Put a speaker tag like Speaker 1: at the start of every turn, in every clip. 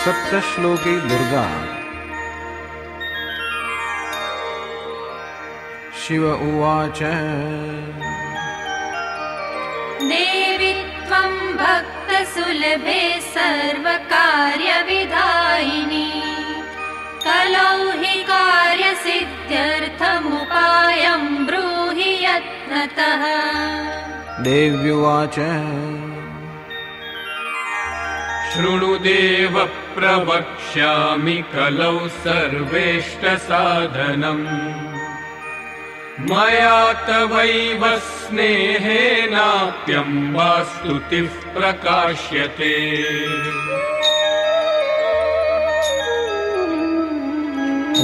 Speaker 1: सप्तश्लोकी दुर्गा। शिव उवाच
Speaker 2: देवी त्वं भक्तसुलभे सर्वकार्यविधायिनी कलौ हि कार्यसिद्ध्यर्थमुपायं ब्रूहि यत्नतः।
Speaker 1: देव्युवाच
Speaker 3: शृणुदेव प्रवक्ष्यामि कलौ सर्वेष्टसाधनम् मया तवैव स्नेहेनाप्यम्बा स्तुतिः प्रकाश्यते।
Speaker 1: ॐ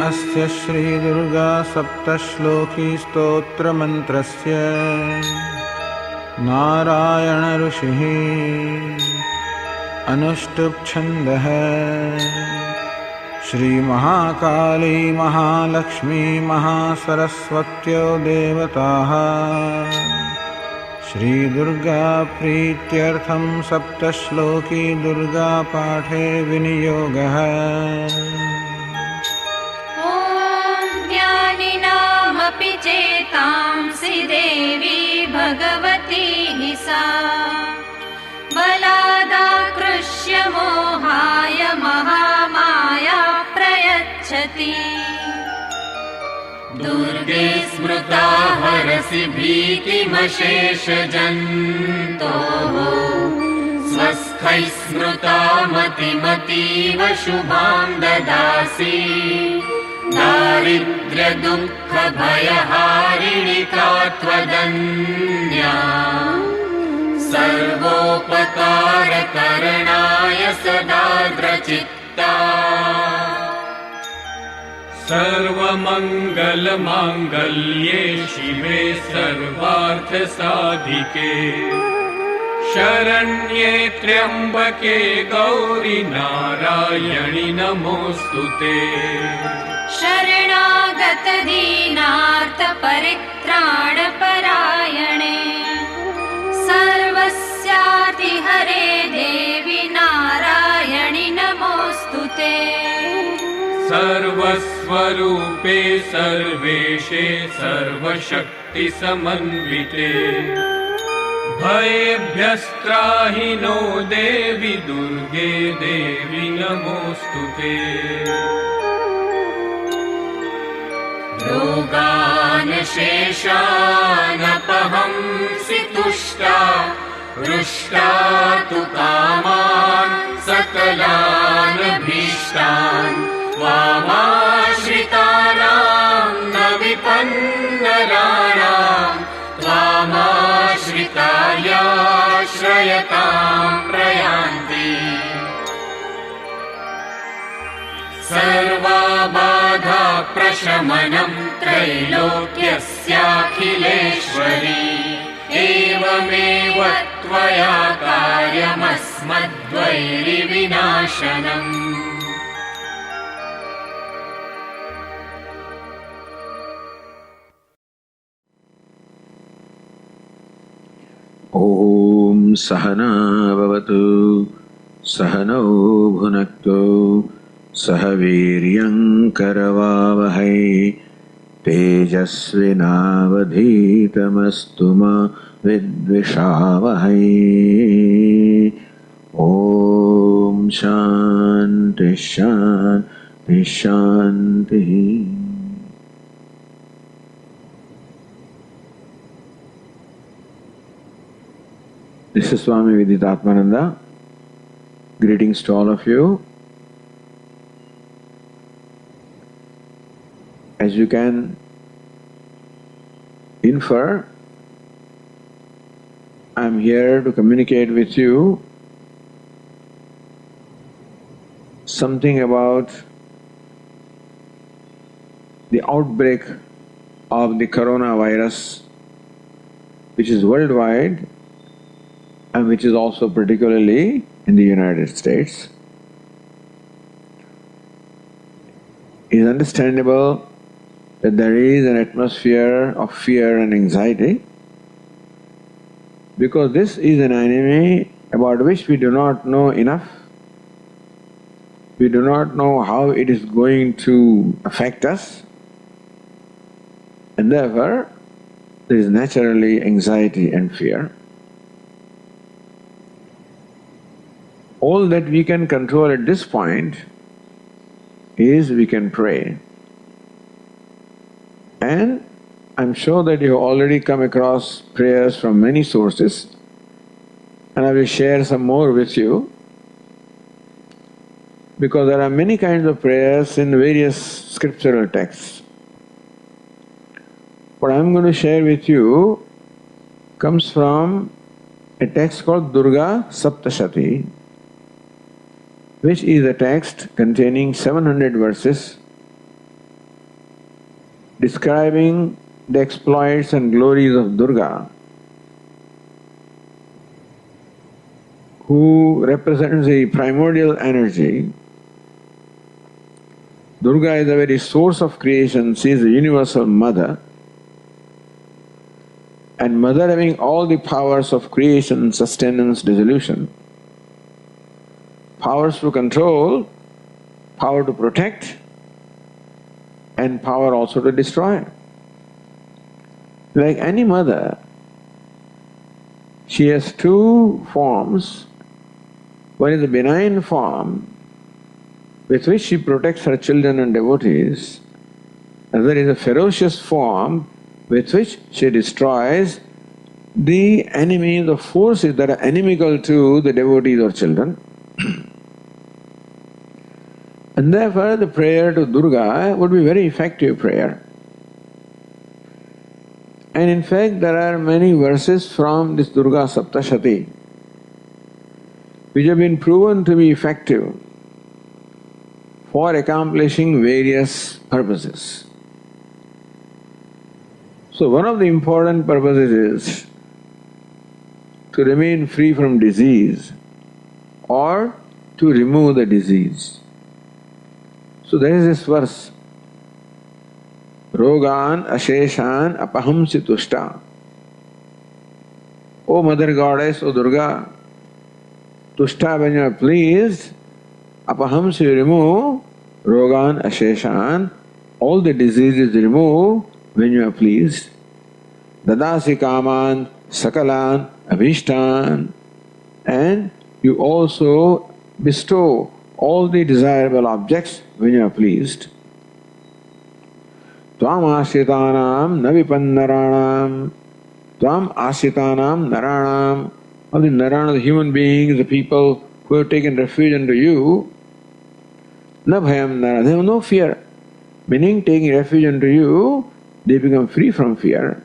Speaker 1: अस्य श्री दुर्गा सप्तश्लोकी स्तोत्रमन्त्रस्य नारायण ऋषिः अनुष्टुप् छन्दः। श्री महाकाली महालक्ष्मी महासरस्वत्यो देवताः श्री दुर्गा प्रीत्यर्थं सप्तश्लोकी दुर्गा पाठे विनियोगः।
Speaker 2: ॐ ज्ञानिनामपि चेतांसि देवी भगवती हि सा बलादाकृष्य मोहाय महामाया प्रयच्छति। दुर्गे स्मृता हरसि भीतिमशेषजन्तोः स्वस्थैः स्मृता मतिमतीव शुभां ददासि। दारिद्र्यदुःखभयहारिणि का त्वदन्या सर्वोपकारकरणाय सदा द्रचित्ता।
Speaker 3: सर्वमङ्गलमाङ्गल्ये शिवे सर्वार्थसाधिके शरण्ये त्र्यम्बके गौरि नारायणि नमोऽस्तुते।
Speaker 2: शरणागत दीनार्थ परित्राणपरायणे सर्वस्यार्ति हरे देवी नारायणि नमोऽस्तुते।
Speaker 3: सर्वस्वरूपे सर्वेशे सर्वशक्तिसमन्विते भयेभ्यस्त्राहि नो देवि दुर्गे देवि नमोऽस्तुते।
Speaker 2: रोगान् शेषानपहंसि तुष्टा हृष्टा तु कामान् सकलान् भीष्टान् त्वामाश्रितानां न विपन्नराणां त्वामाश्रितायाश्रयतां प्रयान्ति। सर्वाबाधा प्रशमनं त्रैलोक्यस्याखिलेश्वरी एवमेव त्वया कार्यमस्मद्वैरिविनाशनम्।
Speaker 4: ॐ सहना भवतु सहनौ भुनक्तु सह वीर्यं करवावहै तेजस्विनावधीतमस्तु मा विद्विषावहै। ॐ शान्ति शान्ति शान्तिः। This is Swami Viditatmananda. Greetings to all of you. As you can infer, I am here to communicate with you something about the outbreak of the coronavirus, which is worldwide and which is also particularly in the United States. It is understandable that there is an atmosphere of fear and anxiety because this is an enemy about which we do not know enough we do not know how it is going to affect us, and therefore there is naturally anxiety and fear. All that we can control at this point is we can pray. And I'm sure that you have already come across prayers from many sources, and I will share some more with you, because there are many kinds of prayers in various scriptural texts. What I'm going to share with you comes from a text called Durga Saptashati, which is a text containing 700 verses describing the exploits and glories of Durga, who represents the primordial energy. Durga is the very source of creation. She is the universal mother, and mother having all the powers of creation, sustenance, dissolution, powers to control, power to protect, and power also to destroy. Like any mother, she has two forms. One is a benign form with which she protects her children and devotees. Another is a ferocious form with which she destroys the enemies or forces that are inimical to the devotees or children. And therefore the prayer to Durga would be very effective prayer. And in fact there are many verses from this Durga Saptashati which have been proven to be effective for accomplishing various purposes. So one of the important purposes is to remain free from disease or to remove the disease. So there is this verse, Rogan Asheshan Apahamsi Tushta. O Mother Goddess, O Durga, Tushta, when you are pleased, Apahamsi, you remove, Rogan Asheshan, all the diseases remove when you are pleased. Dadasi Kaman, Sakalan, Abhishtan, and you also bestow all the desirable objects when you are pleased. Tvam ashitanam navipannaranam, Tvam ashitanam naranam, all the narana, the human beings, the people who have taken refuge unto you, na bhayam nara, they have no fear. Meaning taking refuge unto you, they become free from fear.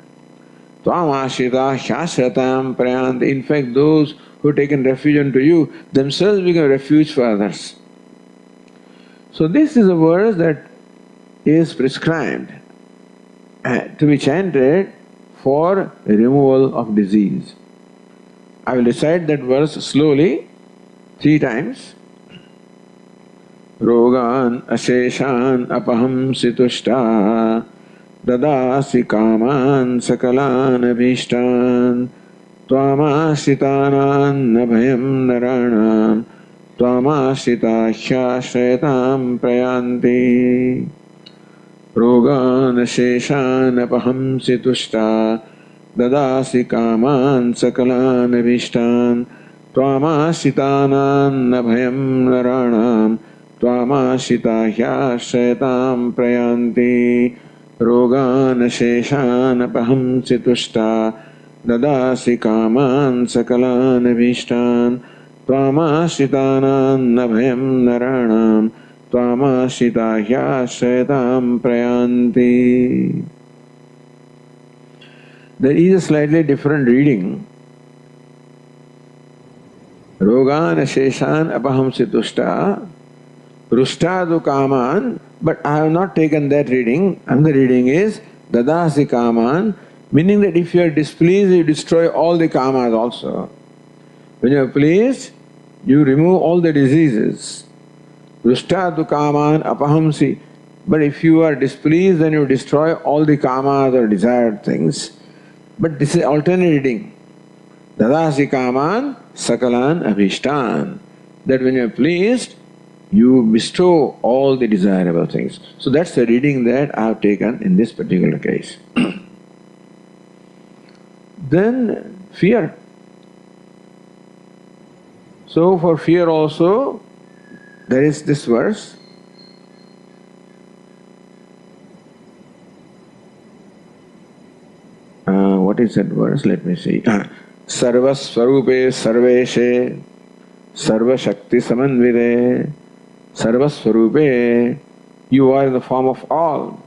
Speaker 4: Tvam ashita shasratam prayant, in fact those who have taken refuge unto you themselves become refuge for others. So this is a verse that is prescribed to be chanted for removal of disease. I will recite that verse slowly 3 times. Rogan asheshan apahamsi tushta, dadasi kaman sakalan abhishtan, tvamashitanan nabhayam naranam, tvamashita hyashretam prayanti. Rogan asheshan apahamsi tushta, dadasi kaman sakalan abhishtan, tvamashitanan nabhayam naranam, tvamashita hyashretam prayanti. Rogan asheshan apahamsi tushta, dadasi kaman sakalan abhishtan, tvamashitanan nabhayam naranam, tvamashita hyashretam prayanti. There is a slightly different reading. Rogan asheshan apahamsi tushta, Rushtadu kaman, but I have not taken that reading. Another reading is Dadasi kaman, meaning that if you are displeased, you destroy all the kamas also. When you are pleased, you remove all the diseases. Rushtadu kaman apahamsi, but if you are displeased, then you destroy all the kamas or desired things. But this is alternate reading. Dadasi kaman sakalan abhishtan, that when you are pleased, you bestow all the desirable things. So that's the reading that I have taken in this particular case. Then fear. So for fear also, there is this verse. What is that verse? Let me see. Sarva Swarupe Sarveshe Sarva Shakti Samanvide. Sarva Swarupe, you are in the form of all.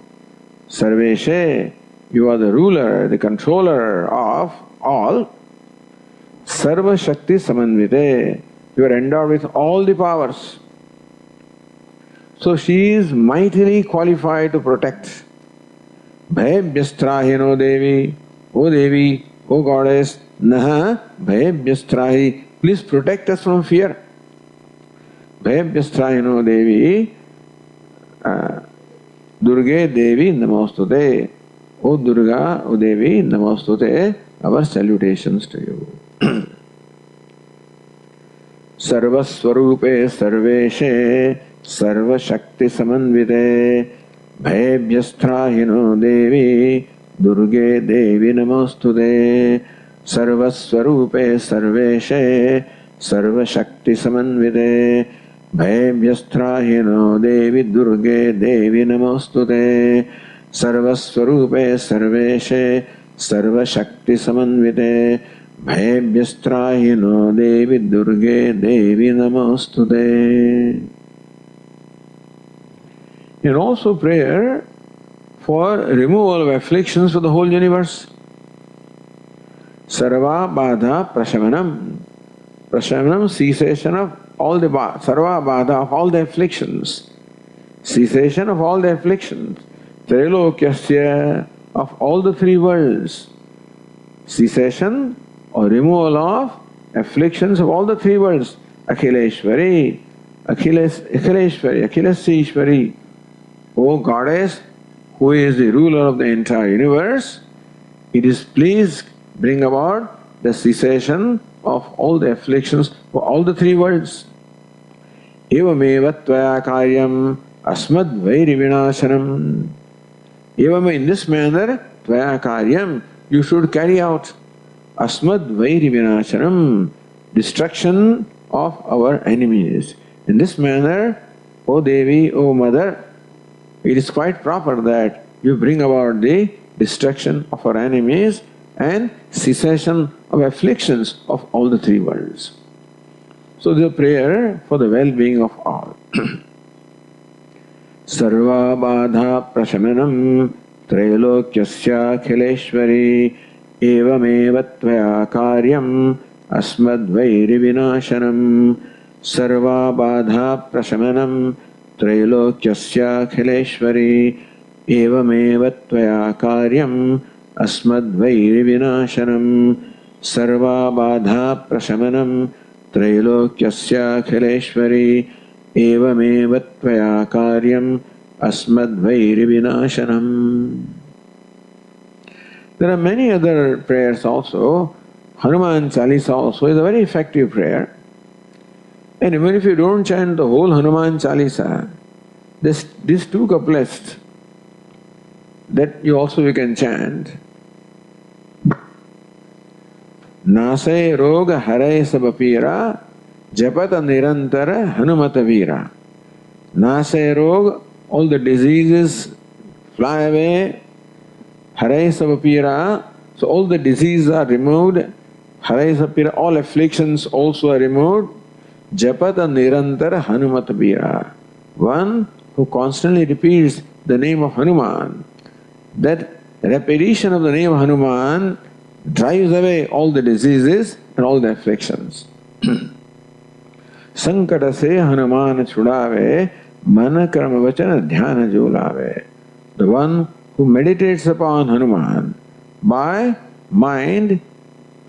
Speaker 4: Sarveshe, you are the ruler, the controller of all. Sarva Shakti Samanvide, you are endowed with all the powers. So she is mightily qualified to protect. Bhayabhyastrahino Devi, O Devi, O Goddess, Naha Bhayabhyastrahi, please protect us from fear. Bhayabhyastrahino Devi, Durge Devi Namostute. O Durga, O Devi Namostute, our salutations to you. Sarva Swarupe Sarveshe Sarva Shakti Samanvide Bhayabhyastrahino Devi Durge Devi Namostute. Sarva Swarupe Sarveshe Sarva Shakti Samanvide Bhayabhyastrahino Devi Durge Devi Namostute. Sarva Swarupe Sarveshe Sarva Shakti Samanvide Bhayabhyastrahino Devi Durge Devi Namostute. And also prayer for removal of afflictions for the whole universe. Sarva Badha Prashamanam. Prashamanam, cessation of all the Sarva Badha, of all the afflictions. Cessation of all the afflictions. Trilokyasya, of all the three worlds. Cessation or removal of afflictions of all the three worlds. Akhileshwari, Akhileshwari, Akhileshwari. O Goddess, who is the ruler of the entire universe, it is please bring about the cessation of all the afflictions for all the three worlds. Evameva tvaya karyam asmad vairi vinashanam. Evame, in this manner, tvaya karyam, you should carry out asmad vairi vinashanam, destruction of our enemies. In this manner, O Devi, O Mother, it is quite proper that you bring about the destruction of our enemies and cessation of afflictions of all the three worlds. So the prayer for the well-being of all. Sarva Badha Prashamanam Trailokyasya Khileshwari Evameva Tvaya Karyam Asmad Vairi Vinashanam. Sarva Badha Prashamanam Trailokyasya Khileshwari Evameva Tvaya Karyam Asmad Vairi Vinashanam. Sarva Badha Prashamanam Trailokyasya Khileshwari Evameva Tvaya Karyam Asmad Vairi Vinashanam. There are many other prayers also. Hanuman Chalisa also is a very effective prayer. And even if you don't chant the whole Hanuman Chalisa, these two couplets that you can chant. Nasay roga haray sabapira japata nirantara hanumata vira. Nasay rog, all the diseases fly away. Haray sabapira, so all the diseases are removed. Haray sabapira, all afflictions also are removed. Japata nirantara hanumata vira. One who constantly repeats the name of Hanuman. That repetition of the name of Hanuman drives away all the diseases and all the afflictions. Sankata se Hanuman chudave mana karma vachana dhyana julave. The one who meditates upon Hanuman by mind,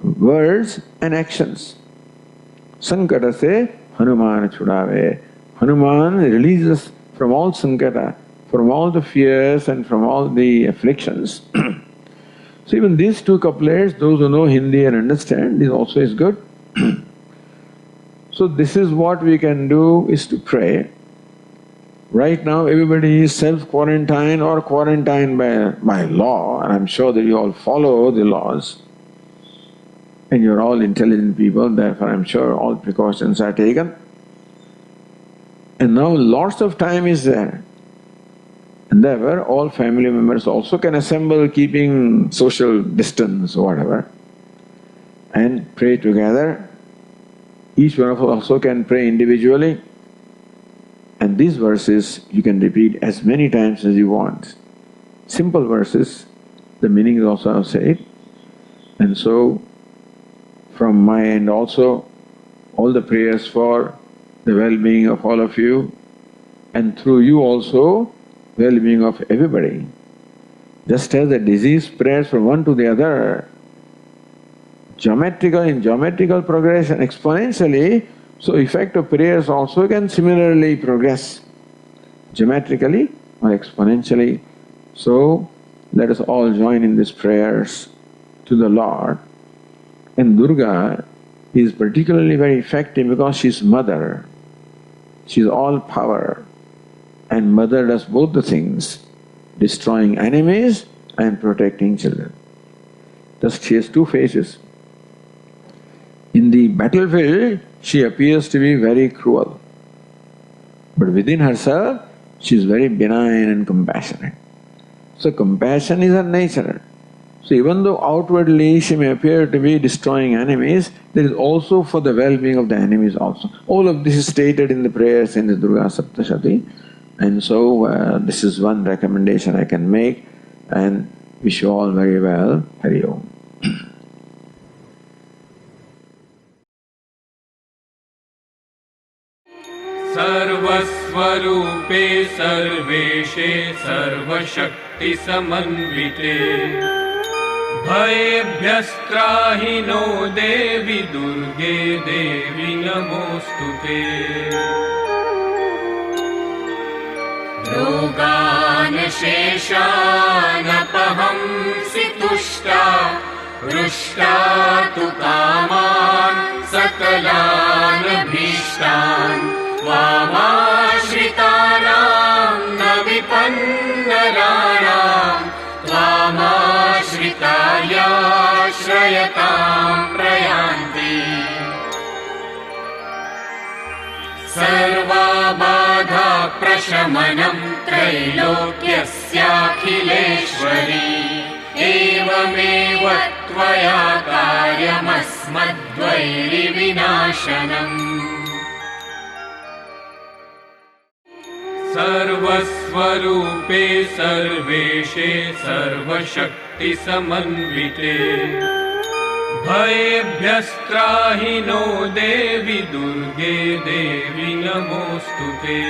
Speaker 4: words and actions. Sankata se Hanuman chudave. Hanuman releases from all sankata, from all the fears and from all the afflictions. So even these two couplets, those who know Hindi and understand, this also is good. So this is what we can do, is to pray Right now everybody is self-quarantined or quarantined by law, and I'm sure that you all follow the laws. And you're all intelligent people, therefore I'm sure all precautions are taken. And now lots of time is there. And therefore all family members also can assemble keeping social distance or whatever and pray together. Each one of us also can pray individually. And these verses you can repeat as many times as you want. Simple verses, the meaning is also I've said. And so from my end also, all the prayers for the well-being of all of you, and through you also, well-being of everybody. Just as the disease spreads from one to the other, in geometrical progression exponentially, so effect of prayers also can similarly progress, geometrically or exponentially. So let us all join in these prayers to the Lord. And Durga is particularly very effective because she's mother. She's all power. And mother does both the things, destroying enemies and protecting children. Thus she has two faces. In the battlefield, she appears to be very cruel. But within herself, she is very benign and compassionate. So compassion is her nature. So even though outwardly she may appear to be destroying enemies, there is also for the well-being of the enemies also. All of this is stated in the prayers in the Durga Saptashati. And so this is one recommendation I can make, and wish you all very well. Hari Om.
Speaker 3: सर्वस्वरूपे सर्वेशे सर्वशक्ति समन्विते भयेभ्यस्त्राहि नो देवि दुर्गे देवि नमोस्तुते
Speaker 2: रोगान् शेषानपहंसि तुष्टा हृष्टा तु कामान् सकलान् भीष्टान् त्वामाश्रितानां न विपन्नराणां त्वामाश्रितायाश्रयतां प्रयान्ति सर्वाबाधा प्रशमनं त्रैलोक्यस्याखिलेश्वरी एवमेव त्वया कार्यमस्मद्वैरिविनाशनम्
Speaker 3: सर्वस्वरूपे सर्वेशे सर्वशक्ति समन्विते भयेभ्यस्त्राहि नो देवि दुर्गे देवि नमोस्तुते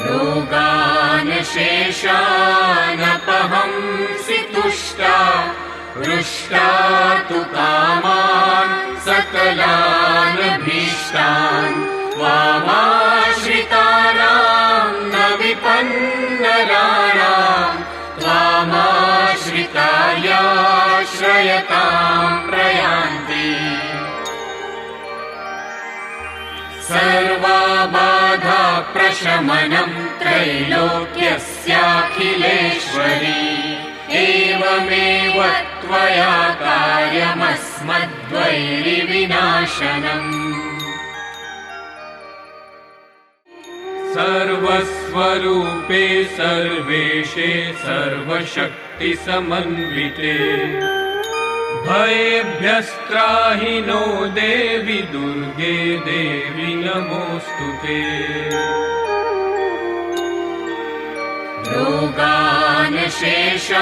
Speaker 2: रोगान् शेषानपहंसि तुष्टा हृष्टा तु कामान् सकलान् भीष्टान् त्वामाश्रितानां न विपन्नराणां त्वामाश्रितायाश्रयतां प्रयान्ति सर्वाबाधा प्रशमनं त्रैलोक्यस्याखिलेश्वरी एवमेव त्वया कार्यमस्मद्वैरिविनाशनम्
Speaker 3: सर्वस्वरूपे सर्वेशे सर्वशक्ति समन्विते भयेभ्यस्त्राहि नो देवि दुर्गे देवि नमोस्तुते
Speaker 2: रोगान् शेषानपहंसि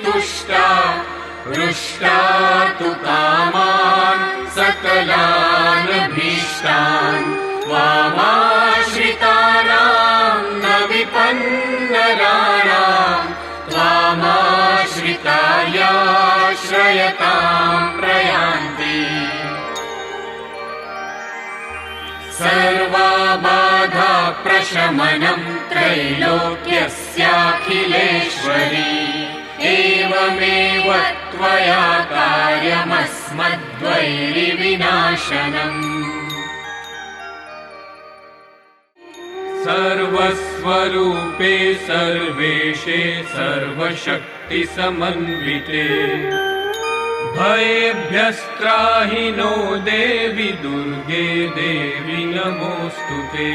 Speaker 2: तुष्टा हृष्टा तु कामान् सकलान् भीष्टान् त्वामाश्रितानां न विपन्नराणां त्वामाश्रितायाश्रयतां प्रयान्ति सर्वाबाधा प्रशमनं त्रैलोक्यस्याखिलेश्वरी एवमेव त्वया कार्यमस्मद्वैरिविनाशनम्
Speaker 3: सर्वस्वरूपे सर्वेशे सर्वशक्तिसमन्विते भयेभ्यस्त्राहि नो देवि दुर्गे देवि नमोऽस्तुते।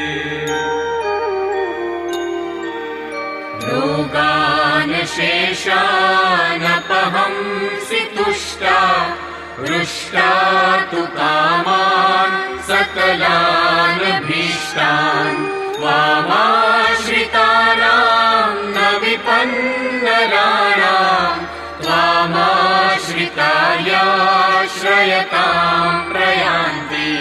Speaker 2: रोगान् शेषानपहंसि तुष्टा हृष्टा तु कामान् सकलान् भीष्टान् त्वामाश्रितानां न विपन्नराणां त्वामाश्रितायाश्रयतां प्रयान्ति।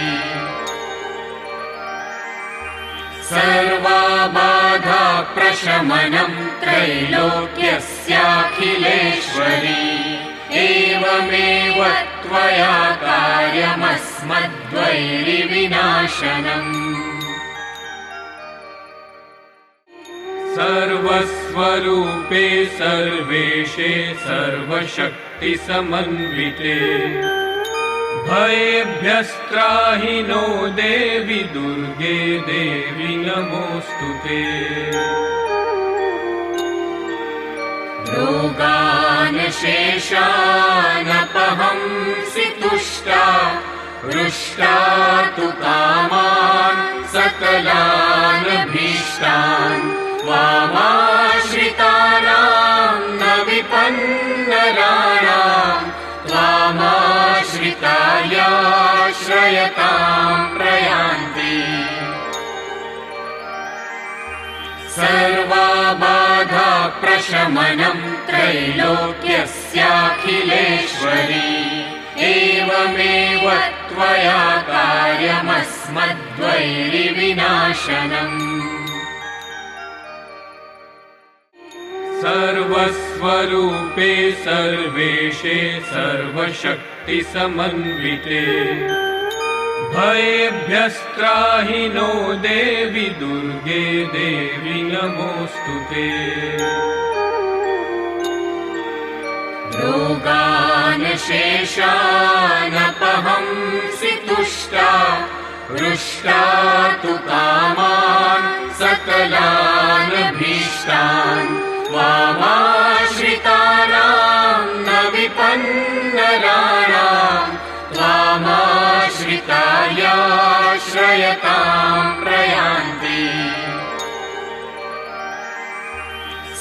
Speaker 2: सर्वाबाधा प्रशमनं त्रैलोक्यस्याखिलेश्वरी एवमेव त्वया कार्यमस्मद्वैरिविनाशनम्।
Speaker 3: सर्वस्वरूपे सर्वेशे सर्वशक्तिसमन्विते भयेभ्यस्त्राहि नो देवि दुर्गे देवि नमोऽस्तुते।
Speaker 2: रोगान् शेषानपहंसि तुष्टा हृष्टा तु कामान् सकलान् भीष्टान् त्वामाश्रितानां न विपन्नराणां त्वामाश्रितायाश्रयतां प्रयान्ति। सर्वाबाधा प्रशमनं त्रैलोक्यस्याखिलेश्वरी एवमेव त्वया कार्यमस्मद्वैरिविनाशनम्।
Speaker 3: सर्वस्वरूपे सर्वेशे सर्वशक्तिसमन्विते भयेभ्यस्त्राहि नो देवि दुर्गे देवि नमोऽस्तुते।
Speaker 2: रोगान् शेषानपहंसि तुष्टा हृष्टा तु कामान् सकलान् भीष्टान् त्वामाश्रितानां न विपन्नराणां त्वामाश्रितायाश्रयतां प्रयान्ति।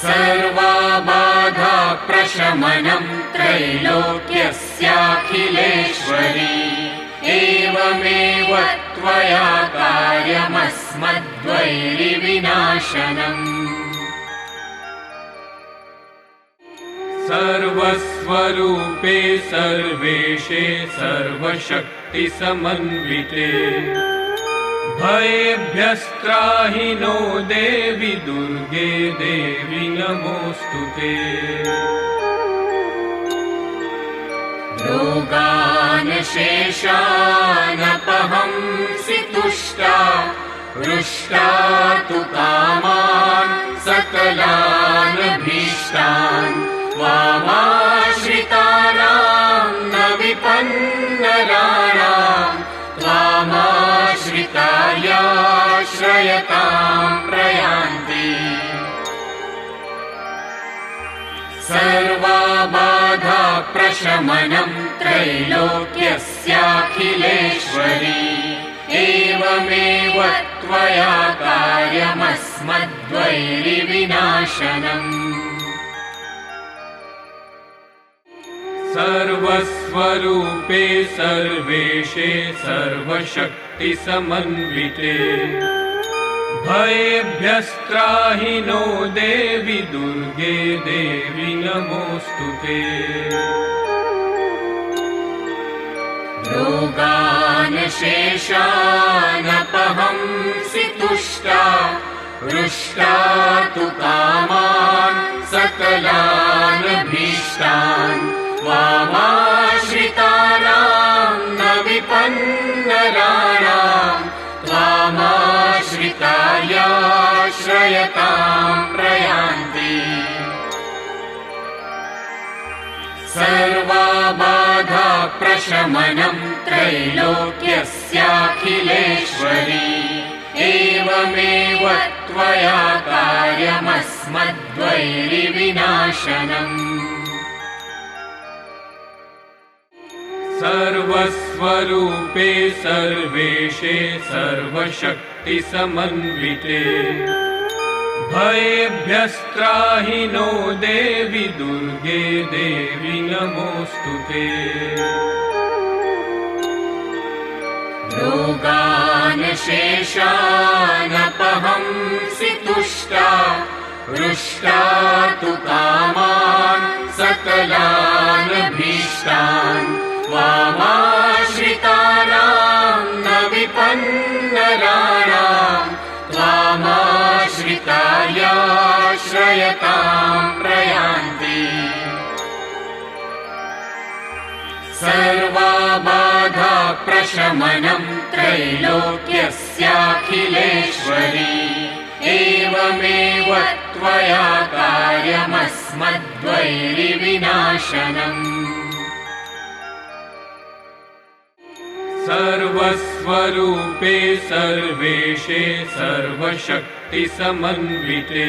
Speaker 2: सर्वाबाधा प्रशमनं त्रैलोक्यस्याखिलेश्वरी एवमेव त्वया कार्यमस्मद्वैरिविनाशनम्।
Speaker 3: सर्वस्वरूपे सर्वेशे सर्वशक्तिसमन्विते भयेभ्यस्त्राहि नो देवि दुर्गे देवि नमोऽस्तुते।
Speaker 2: रोगान् शेषानपहंसि तुष्टा हृष्टा तु कामान् सकलान् भीष्टान् त्वामाश्रितानां न विपन्नराणां त्वामाश्रितायाश्रयतां प्रयान्ति। सर्वाबाधा प्रशमनं त्रैलोक्यस्याखिलेश्वरी एवमेव त्वया कार्यमस्मद्वैरिविनाशनम्।
Speaker 3: सर्वस्वरूपे सर्वेशे सर्वशक्तिसमन्विते भयेभ्यस्त्राहि नो देवि दुर्गे देवि नमोऽस्तुते।
Speaker 2: रोगान् शेषानपहंसि तुष्टा हृष्टा तु कामान् सकलान् भीष्टान् त्वामाश्रितानां न विपन्नराणां त्वामाश्रितायाश्रयतां प्रयान्ति। सर्वाबाधा प्रशमनं त्रैलोक्यस्याखिलेश्वरी एवमेव त्वया कार्यमस्मद्वैरिविनाशनम्
Speaker 3: सर्वस्वरूपे सर्वेशे सर्वशक्तिसमन्विते भयेभ्यस्त्राहि नो देवि दुर्गे देवि नमोऽस्तुते
Speaker 2: रोगान् शेषानपहंसि तुष्टा हृष्टा तु कामान् सकलान् भीष्टान् त्वामाश्रितानां न विपन्नराणां त्वामाश्रितायाश्रयतां प्रयान्ति सर्वाबाधा प्रशमनं त्रैलोक्यस्याखिलेश्वरी एवमेव त्वया कार्यमस्मद्वैरिविनाशनम्
Speaker 3: सर्वस्वरूपे सर्वेशे सर्वशक्तिसमन्विते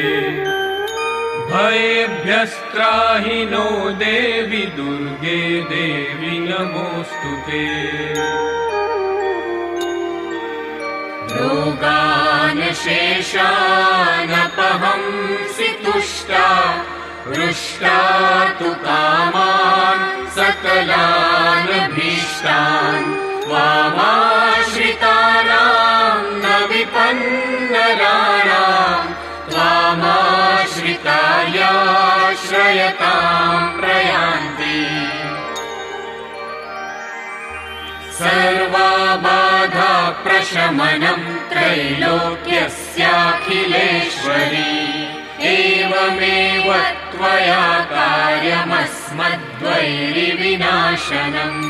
Speaker 3: भयेभ्यस्त्राहि नो देवि दुर्गे देवि नमोऽस्तुते
Speaker 2: रोगान् शेषानपहंसि तुष्टा हृष्टा तु कामान् सकलान् भीष्टान् त्वामाश्रितानां न विपन्नराणां त्वामाश्रितायाश्रयतां प्रयान्ति सर्वाबाधा प्रशमनं त्रैलोक्यस्याखिलेश्वरी एवमेव त्वया कार्यमस्मद्वैरिविनाशनम्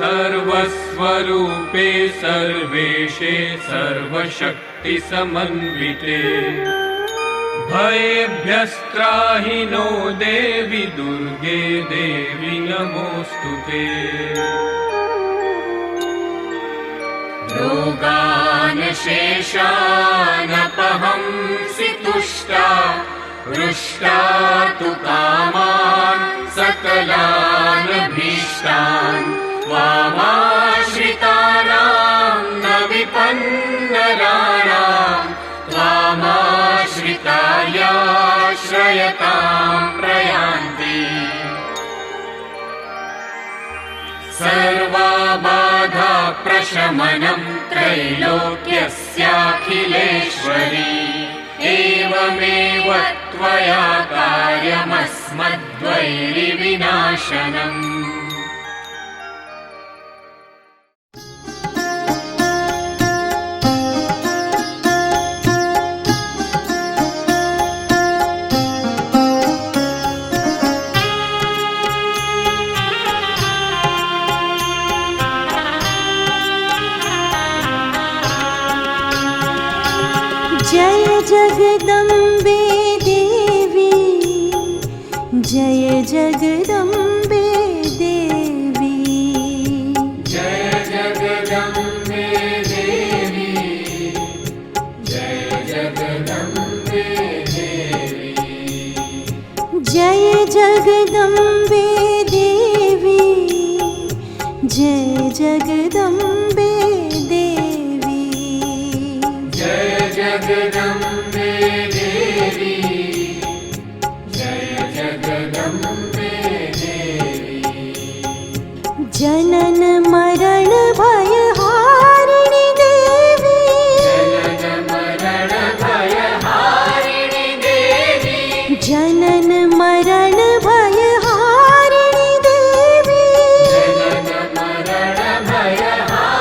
Speaker 3: सर्वस्वरूपे सर्वेशे सर्वशक्तिसमन्विते भयेभ्यस्त्राहि नो देवि दुर्गे देवि नमोऽस्तुते
Speaker 2: रोगान् शेषानपहंसि तुष्टा हृष्टा तु कामान् सकलान् भीष्टान् त्वामाश्रितानां न विपन्नराणां त्वामाश्रितायाश्रयतां प्रयान्ति सर्वाबाधा प्रशमनं त्रैलोक्यस्याखिलेश्वरी एवमेव त्वया कार्यमस्मद्वैरिविनाशनम्
Speaker 5: जय जगदम्बे देवी जय जगदम्बे देवी
Speaker 2: जय जगदम्बे देवी जय जगदम्बे देवी
Speaker 5: जय जगदम्बे देवी जय जगदम्बे देवी
Speaker 2: जय जगदम्बे देवी जय जगदम्बे देवी
Speaker 5: जनन मरण भयहारिणि देवी
Speaker 2: जनन मरण भयहारिणि देवी
Speaker 5: जनन मरण भयहारिणि देवी
Speaker 2: जनन मरण भयहारिणि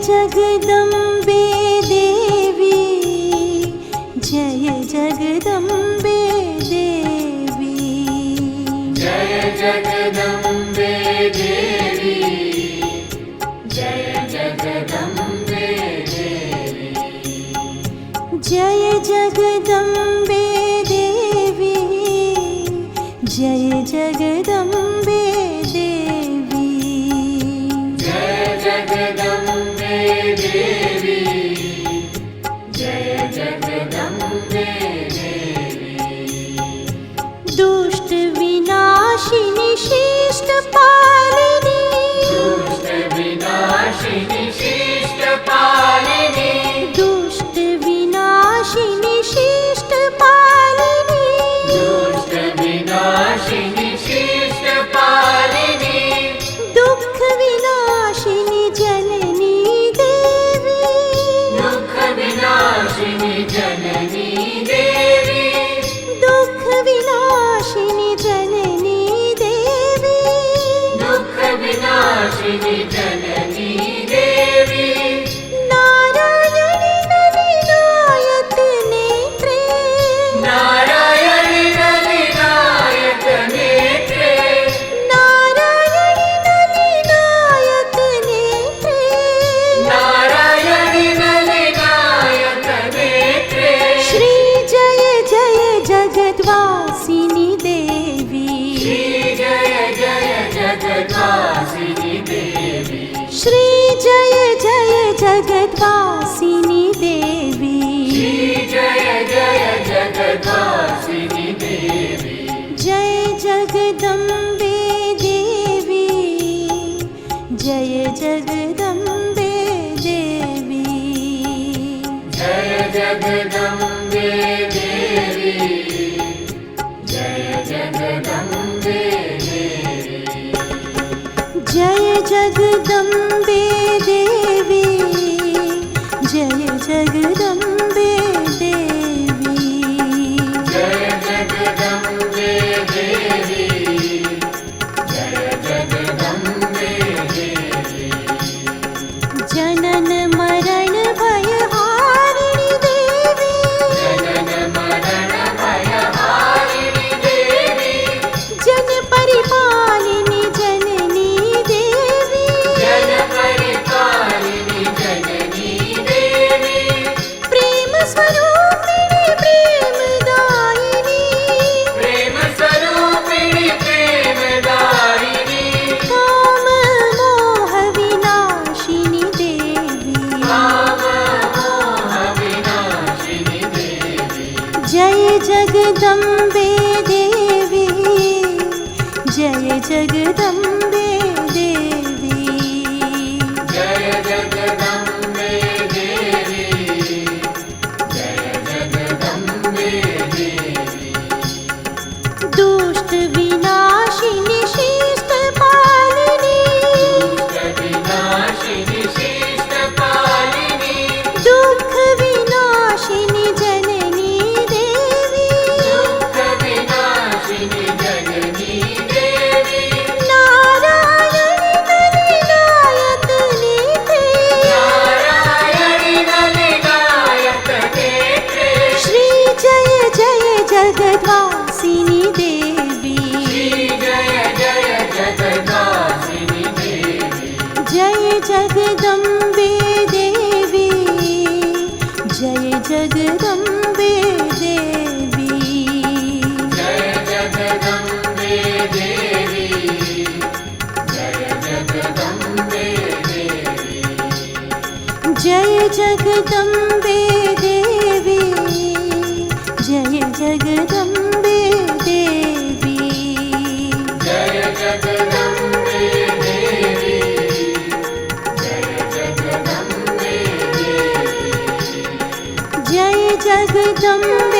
Speaker 5: जगदम्बे देवी, जय जगदम्बे देवी।
Speaker 2: जय जगदम्बे देवी, जय जगदम्बे देवी।
Speaker 5: जय जगदम्बे देवी, जय जगदम्बे देवी।
Speaker 2: जय जगदम्बे देवी, जय जगदम्बे देवी।
Speaker 5: दुष्ट विनाशिनी शिष्ट पालिनी,
Speaker 2: दुष्ट विनाशिनी शिष्ट पालिनी,
Speaker 5: दुष्ट विनाशिनी शिष्ट पालिनी।
Speaker 2: दुष्ट विनाशिनी शिष्ट पालिनी,
Speaker 5: दुःख विनाशिनी जननी देवी,
Speaker 2: दुःख विनाशिनी जननी देवी,
Speaker 5: दुःख विनाशिनी जननी देवी।
Speaker 2: दुःख विनाशिनी जननी देवी।
Speaker 5: नारायणी नलिनायत नेत्रे,
Speaker 2: नारायणि नलिनायत नेत्रे,
Speaker 5: नारायणी नलिनायत नेत्रे।
Speaker 2: नारायणि नलिनायत नेत्रे।
Speaker 5: श्री जय जय जगद्वासिनी देवी,
Speaker 2: श्री जय जय जगद्वासिनी देवी,
Speaker 5: श्री जय जय जगद्वासिनी देवी।
Speaker 2: श्री जय जय जगद्वासिनी देवी।
Speaker 5: जय जगदम्बे देवी, जय जगदम्बे देवी।
Speaker 2: जय जगदम्बे देवी, जय जगदम्बे देवी।
Speaker 5: जय जगदम्बे देवी, जय जगदम्बे देवी।
Speaker 2: जय जगदम्बे देवी, जय जगदम्बे देवी।
Speaker 5: जनन मरण भयहारिणी देवी,
Speaker 2: जनन मरण भयहारिणी देवी,
Speaker 5: जन परिपालिनी जननी देवी।
Speaker 2: जन परिपालिनी जननी देवी,
Speaker 5: प्रेम स्वरूपिणी प्रेमदायिनी,
Speaker 2: प्रेम स्वरूपिणी प्रेमदायिनी,
Speaker 5: काम मोह विनाशिनी देवी।
Speaker 2: काम मोह विनाशिनी देवी।
Speaker 5: जय जगदम्बे देवी, जय जगदम्बे देवी।
Speaker 2: जय जगदम्बे देवी, जय जगदम्बे देवी।
Speaker 5: दुष्ट विनाशिनी शिष्ट पालिनी,
Speaker 2: दुष्ट विनाशिनी शिष्ट पालिनी,
Speaker 5: दुःख विनाशिनी जननी देवी।
Speaker 2: दुःख विनाशिनी जननी देवी।
Speaker 5: नारायणी नलिनायत नेत्रे,
Speaker 2: नारायणि नलिनायत नेत्रे।
Speaker 5: श्री जय जय जगद्वासिनी देवी।
Speaker 2: श्री जय जय जगद्वासिनी देवी।
Speaker 5: जय जगदम्बे देवी, जय जगदम्बे देवी।
Speaker 2: जय जगदम्बे देवी, जय जगदम्बे देवी।
Speaker 5: जय जगदम्बे देवी, जय जगदम्बे देवी।
Speaker 2: जय जगदम्बे देवी, जय जगदम्बे देवी।
Speaker 5: जय जगदम्बे